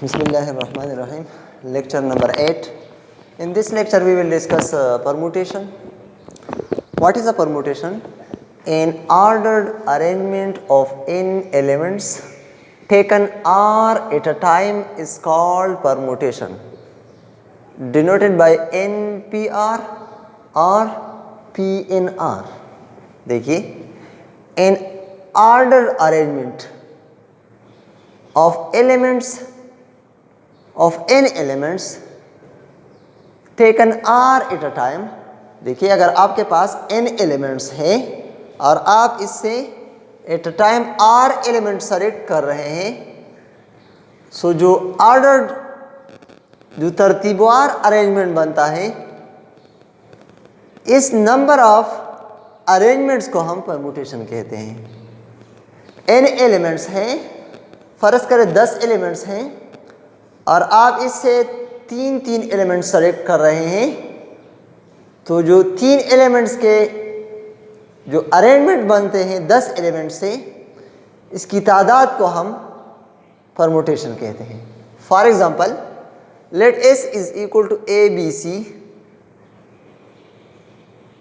Bismillahirrahmanirrahim. Lecture number 8. In this lecture we will discuss permutation. What is a permutation? An ordered arrangement of n elements taken R at a time is called permutation, denoted by NPR or PNR. देखिए, an ordered arrangement of elements of n elements taken R at a time. देखिए, अगर आपके पास n elements हैं और आप इससे eight a time R element select कर रहे हैं, सो जो ऑर्डर्ड जो तरतीबवार अरेंजमेंट बनता है, इस नंबर ऑफ अरेंजमेंट्स को हम परमुटेशन कहते हैं। n एलिमेंट्स हैं, फर्ज करें 10 एलिमेंट्स हैं और आप इससे तीन एलिमेंट्स सेलेक्ट कर रहे हैं, तो जो 3 एलिमेंट्स के जो अरेंजमेंट बनते हैं 10 एलिमेंट से, इसकी तादाद को हम परमुटेशन कहते हैं। For example, let S is equal to ABC।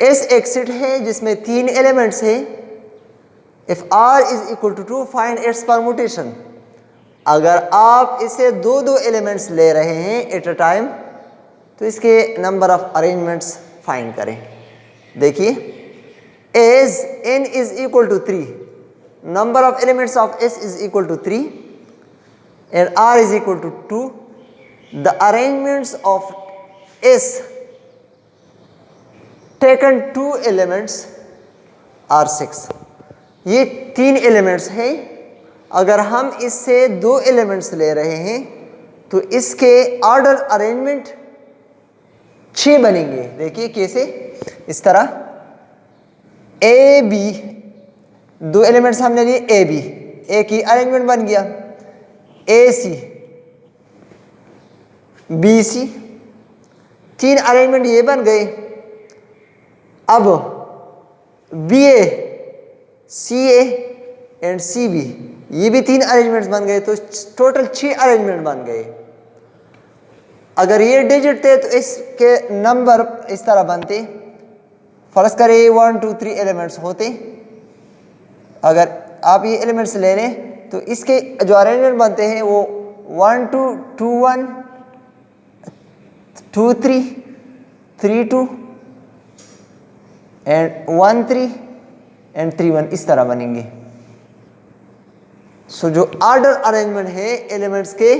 S एक सेट है जिसमें 3 एलिमेंट्स है। If R is equal to 2, find its permutation. अगर आप इसे दो एलिमेंट्स ले रहे हैं एट अ टाइम, तो इसके नंबर ऑफ अरेंजमेंट्स फाइंड करें। देखिए, as n is equal to 3, number of elements of S is equal to 3 and R is equal to 2, the arrangements of S taken 2 elements are 6। ये 3 elements हैं। अगर हम इससे 2 elements ले रहे हैं, तो इसके ऑर्डर अरेंजमेंट 6 बनेंगे। देखिए कैसे, इस तरह ए बी, 2 एलिमेंट्स हमने लिए ए बी, ए की अरेंजमेंट बन गया। ए सी, बी सी, 3 अरेंजमेंट ये बन गए। अब B A, C A and C B, ये भी 3 अरेंजमेंट्स बन गए, तो टोटल 6 अरेंजमेंट बन गए। अगर ये डिजिट थे तो इसके नंबर इस तरह बनते। फर्ज करें 1 2 3 एलिमेंट्स होते। अगर आप ये एलिमेंट्स ले लें, तो इसके जो अरेंजमेंट बनते हैं वो 1 2 2 1 2 3 3 2 एंड 1 3 एंड 3 1, इस तरह बनेंगे। सो जो ऑर्डर अरेंजमेंट है एलिमेंट्स के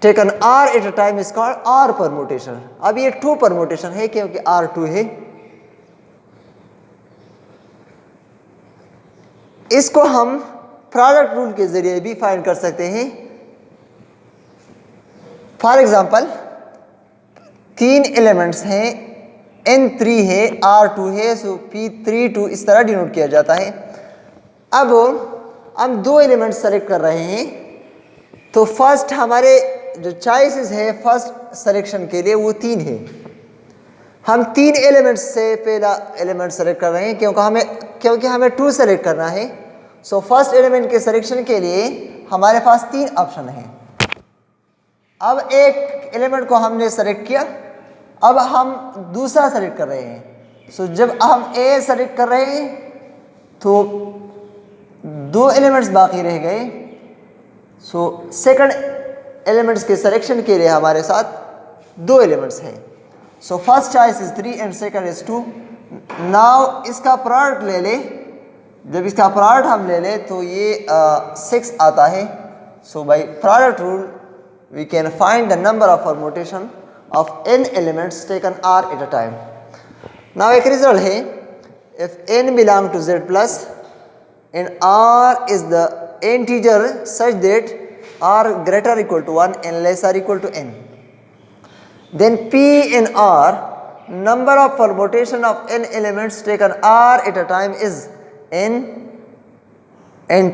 taken R at a time is called R permutation. अब ये 2 परमुटेशन है क्योंकि R 2 है। इसको हम प्रोडक्ट रूल के जरिए भी फाइंड कर सकते हैं। फॉर एग्जांपल, 3 एलिमेंट्स हैं, N3 है, R2 है, सो P32 इस तरह डिनोट किया जाता है। अब हम 2 एलिमेंट्स सेलेक्ट कर रहे हैं, तो फर्स्ट हमारे जो चॉइसेस है फर्स्ट सिलेक्शन के लिए वो 3 है। हम 3 एलिमेंट्स से पहला एलिमेंट सेलेक्ट कर रहे हैं क्योंकि हमें 2 सेलेक्ट करना है। सो फर्स्ट एलिमेंट के सिलेक्शन के लिए हमारे पास 3 ऑप्शन हैं। अब एक एलिमेंट को हमने सेलेक्ट किया, अब हम दूसरा सेलेक्ट कर रहे हैं। सो जब हम ए सेलेक्ट कर रहे हैं, तो 2 एलिमेंट्स बाकी रह गए। सो सेकंड एलिमेंट्स के सिलेक्शन के लिए हमारे साथ 2 एलिमेंट्स हैं। So first choice is 3 and second is 2। Now इसका प्रोडक्ट ले ले। जब इसका प्रोडक्ट हम ले ले, तो ये 6 आता है। So by product rule we can find the number of permutation of n elements taken R at a time. Now एक रिजल्ट है, if n belong to Z plus and R is the integer such that R greater equal to 1 and lesser equal to n, then P in R, number of permutation of n elements taken R at a time is n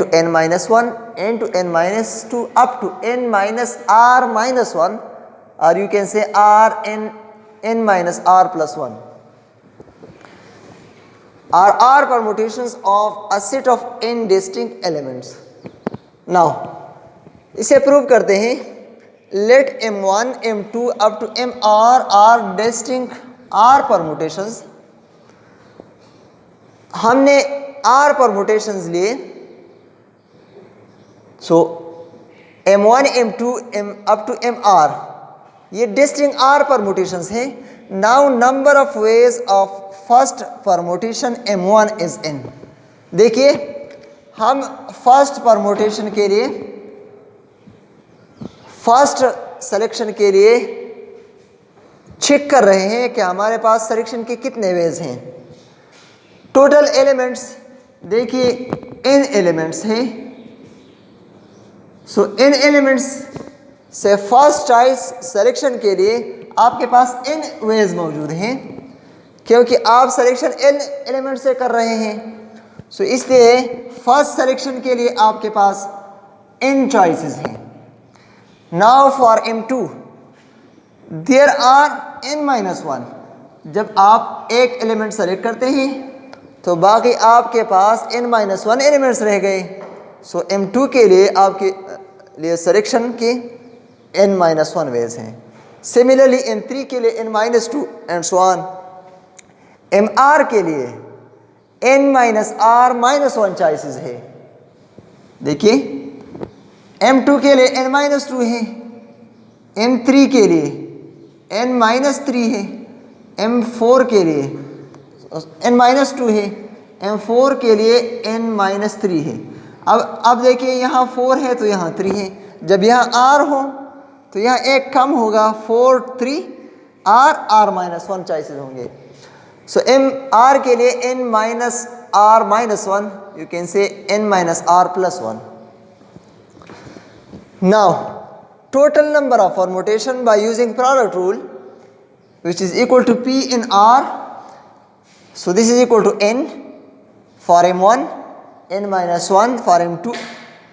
to n minus 1, n to n minus 2, up to n minus R minus 1, or you can say n minus R plus 1. are R permutations of a set of n distinct elements. Now, इसे prove करते हैं। Let M1 M2 up to MR are distinct r permutations. हमने r permutations लिए, so M1 M2 up to MR ये distinct r permutations हैं। Now number of ways of first permutation M1 is n। देखिए हम first permutation के लिए, first selection के लिए चेक कर रहे हैं कि हमारे पास सिलेक्शन के कितने वेज हैं। टोटल एलिमेंट्स देखिए n एलिमेंट्स हैं। सो n एलिमेंट्स से फर्स्ट चॉइस सिलेक्शन के लिए आपके पास n वेज मौजूद हैं, क्योंकि आप सिलेक्शन n एलिमेंट से कर रहे हैं। सो इसलिए फर्स्ट सिलेक्शन के लिए आपके पास n चॉइसेस हैं। Now for M2 there are n-1। जब आप एक एलिमेंट सेलेक्ट करते हैं तो बाकी आपके पास n-1 एलिमेंट्स रह गए। सो M2 के लिए आपके लिए सिलेक्शन के n-1 वेज हैं। सिमिलरली M3 के लिए n-2 and so on. MR के लिए n-R-1 चॉइसेस है। देखिए M2 के लिए n-2 है, M3 के लिए n-3 है, M4 के लिए n-2 है, M4 के लिए n-3 है। अब देखिए यहाँ 4 है तो यहाँ 3 है। जब यहाँ R हो तो यहाँ एक कम होगा, 4 3 R-1 चॉइसेस होंगे। सो MR के लिए n-R-1, you can say n-R+1। Now, total number of permutation by using product rule, which is equal to P in R. So this is equal to n for M1, n-1 for M2,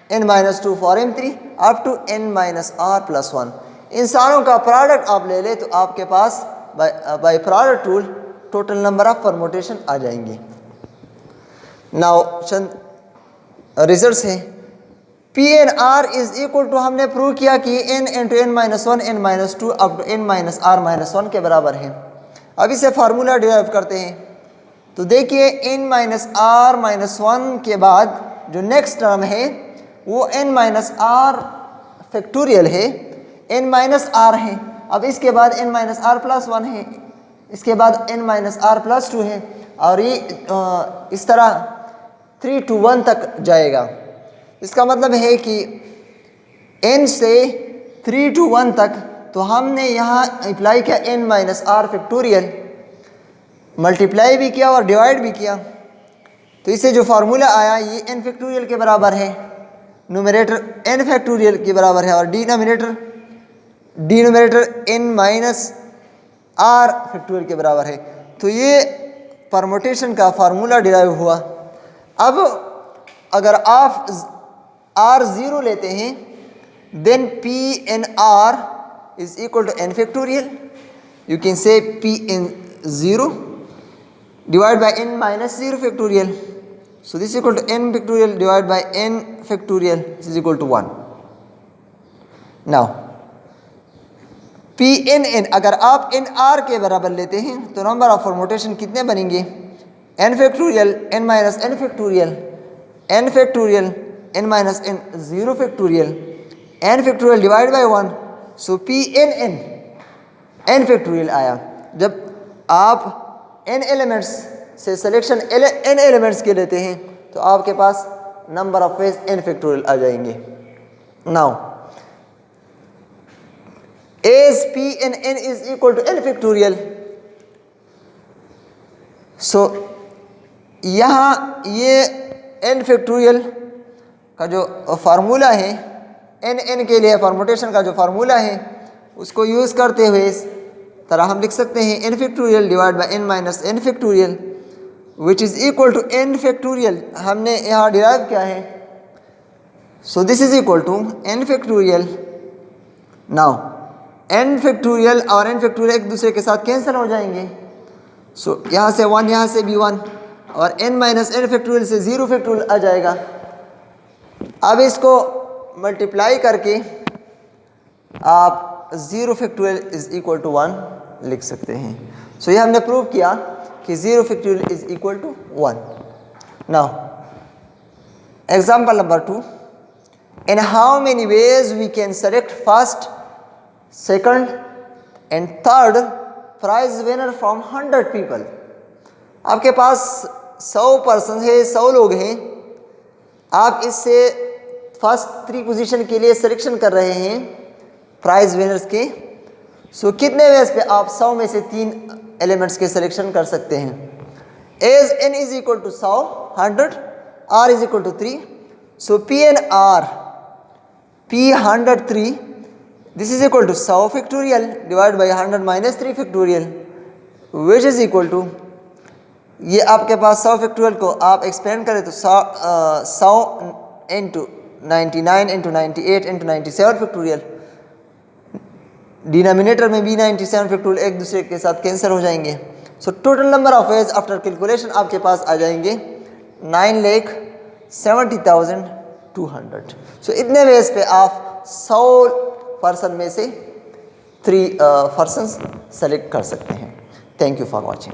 n-2 for M3 up to n-R+1। इन सारों का product आप ले ले तो आपके पास by product rule total number of permutation आ जाएंगे। नाउ चंद रिजल्ट्स हैं। P and R is equal to, हमने प्रूव किया कि n into n-1 n-2 up to n-R-1 के बराबर है। अब इसे फार्मूला डिराइव करते हैं तो देखिए n-R-1 के बाद जो नेक्स्ट टर्म है वो n-R फैक्टोरियल है, n-R है। अब इसके बाद n-R+1 है, इसके बाद n-R+2 है और ये इस तरह 3 to 1 तक जाएगा। इसका मतलब है कि n से 3 to 1 तक, तो हमने यहाँ अप्लाई किया n-R फैक्टोरियल, मल्टीप्लाई भी किया और डिवाइड भी किया। तो इससे जो फार्मूला आया ये n फैक्टोरियल के बराबर है, न्यूमरेटर n फैक्टोरियल के बराबर है और डिनोमिनेटर n-R फैक्टोरियल के बराबर है। तो ये परमुटेशन का फार्मूला डिराइव हुआ। अब अगर आप R0 लेते हैं then P in R is equal to n factorial, you can say P in 0 divided by n-0 factorial. So this is equal to n factorial divided by n factorial, this is equal to 1. Now P in n, अगर आप n R के बराबर लेते हैं तो number of permutation कितने बनेंगे? n factorial n-n factorial n factorial n-n 0 factorial n factorial divided by 1. So P n n factorial आया। जब आप n एलिमेंट्स से सिलेक्शन n एलिमेंट्स के लेते हैं तो आपके पास number of ways n factorial आ जाएंगे। Now as P in n is equal to n factorial, so यहाँ ये n फैक्टोरियल का जो फार्मूला है, n के लिए परमुटेशन का जो फार्मूला है उसको यूज़ करते हुए इस तरह हम लिख सकते हैं n factorial divide by n-n factorial which is equal to n factorial. हमने यहाँ डिराइव किया है, so this is equal to n factorial. Now n factorial और n फैक्टोरियल एक दूसरे के साथ कैंसिल हो जाएंगे। सो यहाँ से 1, यहाँ से भी 1 और n-n फैक्टोरियल से 0 फैक्टोरियल आ जाएगा। अब इसको मल्टीप्लाई करके आप 0 फैक्टोरियल इज इक्वल टू 1 लिख सकते हैं। सो ये हमने प्रूव किया कि 0 factorial is equal to 1। Now example number 2, in how many ways we can select first, second and third prize winner from 100 people. आपके पास 100 पर्सन है, 100 लोग हैं, आप इससे फर्स्ट 3 पोजीशन के लिए सिलेक्शन कर रहे हैं प्राइज विनर्स के। सो कितने वेज पे आप 100 में से 3 एलिमेंट्स के सिलेक्शन कर सकते हैं? As n is equal to 100, 100, r is equal to 3। So p and r, p 103, this is equal to 100 factorial divide by 100 minus 3 factorial, which is equal to, ये आपके पास 100 फैक्टोरियल को आप एक्सपेंड करें तो 100 into 99 into 98 into 97 factorial, denominator में भी 97 factorial एक दूसरे के साथ कैंसिल हो जाएंगे। So total number of veg after calculation आपके पास आ जाएंगे 9,70,200। सो इतने वेज पे आप 100 पर्सन में से 3 पर्सन सेलेक्ट कर सकते हैं। Thank you for watching.